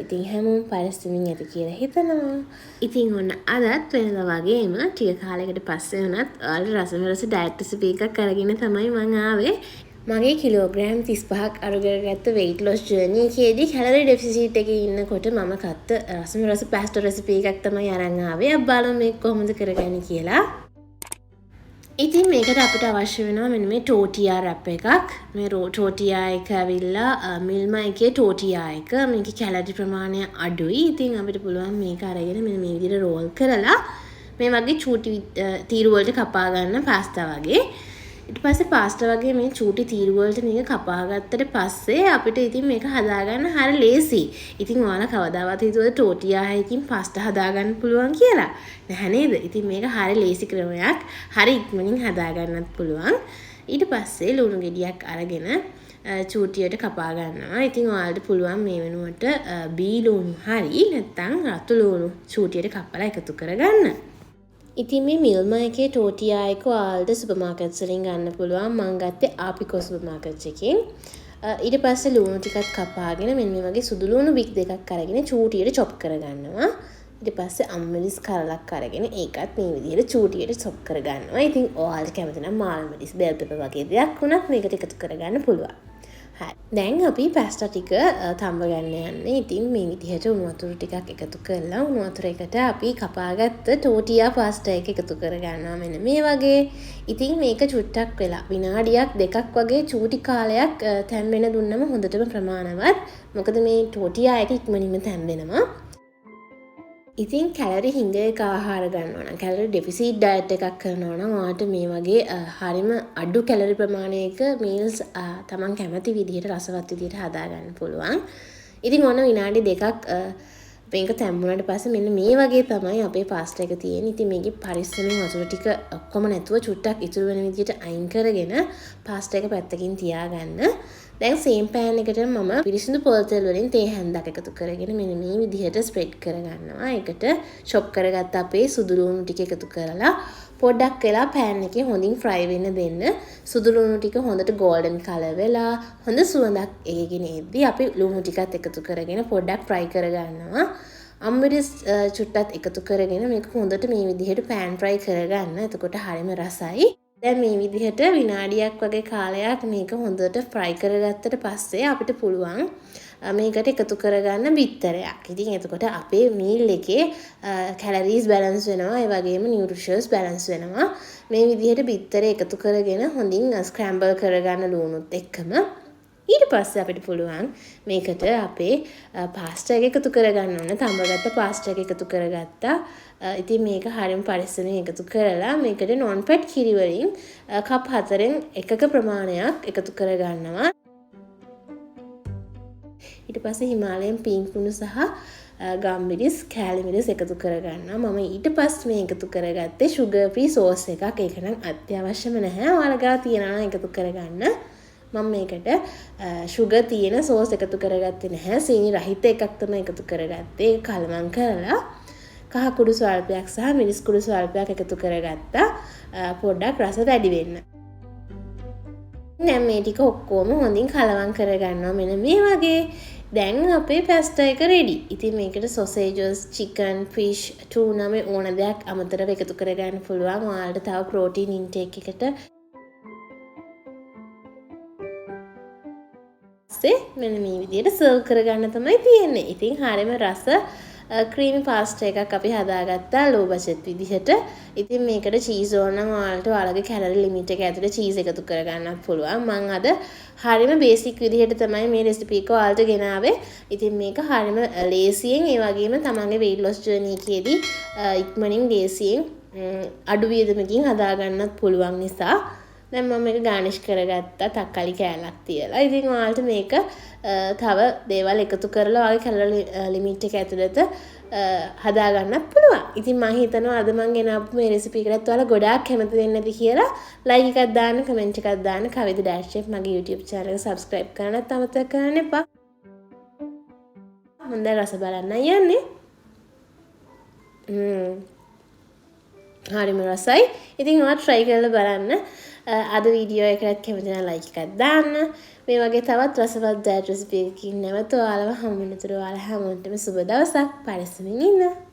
ඉතින් හැමෝම පරිස්සමින් ඇති කියලා හිතනවා. ඉතින් ඔන්න අදත් වෙනදා වගේම ටික කාලයකට පස්සේ වුණත් ඔයාලට රසමරස ඩයට් රෙසිපි එකක් අරගෙන තමයි මම ආවේ. මගේ කිලෝග්‍රෑම් 35ක් අඩු කරගත්ත weight loss journey එකේදී කැලරි ඩෙෆිසිට් එකේ ඉන්නකොට මම ගත්ත රසමරස පාස්ටා රෙසිපි එකක් තමයි අරන් ආවේ. අපි බලමු මේක කොහොමද කරගන්නේ කියලා. ඉතින් මේකට අපිට අවශ්‍ය වෙනවා මෙන්න මේ tortilla wrap එකක්. මේ tortilla එක ඇවිල්ලා මිල්මා එකේ tortilla එක. මේකේ කැලරි ප්‍රමාණය අඩුයි. ඉතින් අපිට පුළුවන් මේක අරගෙන මෙන්න මේ විදිහට රෝල් කරලා මේ වගේ චූටි තීරු වලට කපා ගන්න පාස්තා වගේ. ඊට පස්සේ පාස්තා වගේ මේ චූටි තීරු වලට මේක කපා ගත්තට පස්සේ අපිට ඉතින් මේක හදාගන්න හරිය ලේසි. ඉතින් ඔයාලා කවදාවත් හිතුවද tortilla එකකින් පාස්තා හදාගන්න පුළුවන් කියලා? නැහැ නේද? ඉතින් මේක හරිය ලේසි ක්‍රමයක්. හරිය ඉක්මනින් හදාගන්නත් පුළුවන්. ඊට පස්සේ ලුණු ගෙඩියක් අරගෙන චූටියට කපා ගන්නවා. ඉතින් ඔයාලට පුළුවන් මේ වෙනුවට බී ලුණු හරි නැත්නම් රතු ලුණු චූටියට කපලා එකතු කරගන්න. ඉතින් මේ මිල්මා එකේ tortilla එක ඔයාලට සුපර් මාකට්ස් වලින් ගන්න පුළුවන්. මම ගත්තේ ආපිකෝ සුපර් මාකට්ස් එකෙන්. ඊට පස්සේ ලුණු ටිකක් කපාගෙන මෙන්න මේ වගේ සුදු ලුණු බික් දෙකක් අරගෙන චූටියට chop කරගන්නවා. ඊට පස්සේ අම්මලිස් කරලක් අරගෙන ඒකත් මේ විදිහට චූටියට chop කරගන්නවා. ඉතින් ඔයාලට කැමති නම් මාල්මලිස් බෙල් පෙපර් වගේ දෙයක් වුණත් මේකට එකතු කරගන්න පුළුවන්. හරි. දැන් අපි පාස්තා ටික තඹ ගන්න යන්නේ. ඉතින් මේ විදිහට උණු වතුර ටිකක් එකතු කරලා උණු වතුර එකට අපි කපාගත්ත tortilla පාස්තා එක එකතු කරගන්නවා මෙන්න මේ වගේ. ඉතින් මේක චුට්ටක් වෙලා විනාඩියක් දෙකක් වගේ චූටි කාලයක් තැම්බෙන දුන්නම හොඳටම ප්‍රමාණවත්. මොකද මේ tortilla එක ඉක්මනින්ම තැම්බෙනවා. ඉතින් කැලරි හිඟ එක ආහාර ගන්නවා නම් කැලරි ඩෙෆිසිට් ඩයට් එකක් කරනවා නම් ඔයාලට මේ වගේ හරිම අඩු කැලරි ප්‍රමාණයක මීල්ස් තමන් කැමති විදිහට රසවත් විදිහට හදා ගන්න පුළුවන්. ඉතින් ඔන්න විනාඩි දෙකක් මේක තැම්බුණාට පස්සේ මෙන්න මේ වගේ තමයි අපේ පාස්තා එක තියෙන්නේ. ඉතින් මේකේ පරිස්සමෙන් වතුර ටික ඔක්කොම නැතුව චුට්ටක් ඉතුරු වෙන විදිහට අයින් කරගෙන පාස්තා එක පැත්තකින් තියාගන්න. දැන් සේම් පෑන් එකට මම පිරිසිදු පොල් තෙල් වලින් තේ හැන්දක් එකතු කරගෙන මෙන්න මේ විදිහට ස්ප්‍රෙඩ් කරගන්නවා. ඒකට chop කරගත්ත අපේ සුදු ලුණු ටික එකතු කරලා පොඩ්ඩක් වෙලා පෑන් එකේ හොඳින් ෆ්‍රයි වෙන්න දෙන්න. සුදු ලුණු ටික හොඳට golden color වෙලා හොඳ සුවඳක් ඒකගෙන එද්දි අපි ලුණු ටිකත් එකතු කරගෙන පොඩ්ඩක් fry කරගන්නවා. අම්මිරිස් චුට්ටත් එකතු කරගෙන මේක හොඳට මේ විදිහට pan fry කරගන්න. එතකොට හරියම රසයි. දැන් මේ විදිහට විනාඩියක් වගේ කාලයක් මේක හොඳට fry කරගත්තට පස්සේ අපිට පුළුවන් මේකට එකතු කරගන්න බිත්තරයක්. ඉතින් එතකොට අපේ මීල් එකේ කැලරීස් බැලන්ස් වෙනවා. ඒ වගේම නියුට්‍රිෂන්ස් බැලන්ස් වෙනවා. මේ විදිහට බිත්තර එකතු කරගෙන හොඳින් ස්ක්‍රැම්බල් කරගන්න ලුණුත් එක්කම ඊට පස්සේ අපිට පුළුවන් මේකට අපේ පාස්ටා එක එකතු කරගන්න ඕන. තඹගත්ත පාස්ටා එක එකතු කරගත්තා. ඉතින් මේක හරියම පරිස්සමෙන් එකතු කරලා මේකට non fat කිරි වලින් කප් 4න් එකක ප්‍රමාණයක් එකතු කරගන්නවා. ඊට පස්සේ හිමාලයන් පිංක් ලුණු සහ ගම්මිරිස් කෑලි මිරිස් එකතු කරගන්නවා. මම ඊට පස්සේ මේ එකතු කරගත්තේ sugar free sauce එකක්. ඒක නම් අත්‍යවශ්‍යම නැහැ. ඔයාලා ගාව තියනවා නම් එකතු කරගන්න. මම මේකට sugar තියෙන sauce එකතු කරගත්තේ නැහැ. සීනි රහිත එකක් තමයි එකතු කරගත්තේ. ඒක කලවම් කරලා කහ කුඩු ස්වල්පයක් සහ මිරිස් කුඩු ස්වල්පයක් එකතු කරගත්තා. පොඩ්ඩක් රස වැඩි වෙන්න. දැන් මේ ටික ඔක්කොම හොඳින් කලවම් කරගන්නවා මෙන්න මේ වගේ. දැන් අපේ පාස්තා එක රෙඩි. ඉතින් මේකට sausages, chicken, fish, tuna මේ ඕන දෙයක් අමතරව එකතු කරගන්න පුළුවන්. ඔයාලට තව protein intake එකට මෙන්න මේ විදිහට සර්ව් කරගන්න තමයි තියෙන්නේ. ඉතින් හරියම රස ක්‍රීමි පාස්ටා එකක් අපි හදාගත්තා low budget විදිහට. ඉතින් මේකට චීස් ඕන නම් ඔයාලට ඔයාලගේ කැලරි ලිමිට් එක ඇතුලේ චීස් එකතු කරගන්නත් පුළුවන්. මම අද හරියම බේසික් විදිහට තමයි මේ රෙසිපි එක ඔයාලට ගෙනාවේ. ඉතින් මේක හරියම ලේසියෙන් ඒ වගේම තමන්ගේ weight loss journey එකේදී ඉක්මනින් ලේසියෙන් අඩු වියදමකින් හදාගන්නත් පුළුවන් නිසා දැන් මම මේක ගානිෂ් කරගත්තා තක්කාලි කෑල්ලක් තියලා. ඉතින් ඔයාලට මේක තව දේවල් එකතු කරලා ඔයාගේ කැලරි ලිමිට් එක ඇතුළත හදාගන්නත් පුළුවන්. ඉතින් මම හිතනවා අද මම ගෙනාපු මේ රෙසිපි එකකට ඔයාලා ගොඩාක් කැමති වෙන්න ඇති කියලා. ලයික් එකක් දාන්න, කමෙන්ට් එකක් දාන්න, කවිද ඩෑෂ් chef මගේ YouTube channel එක subscribe කරන්නත් අමතක කරන්න එපා. හොඳ රස බලන්න යන්නේ. හරිම රසයි. ඉතින් ඔයා try කරලා බලන්න. අද වීඩියෝ එකකට කැමති නම් like එකක් දාන්න. මේ වගේ තවත් රසවත් diet recipe එකකින් නැවත ඔයාලව හමු වෙනතුරු ඔයාලා හැමෝටම සුබ දවසක්. පරිස්සමින් ඉන්න.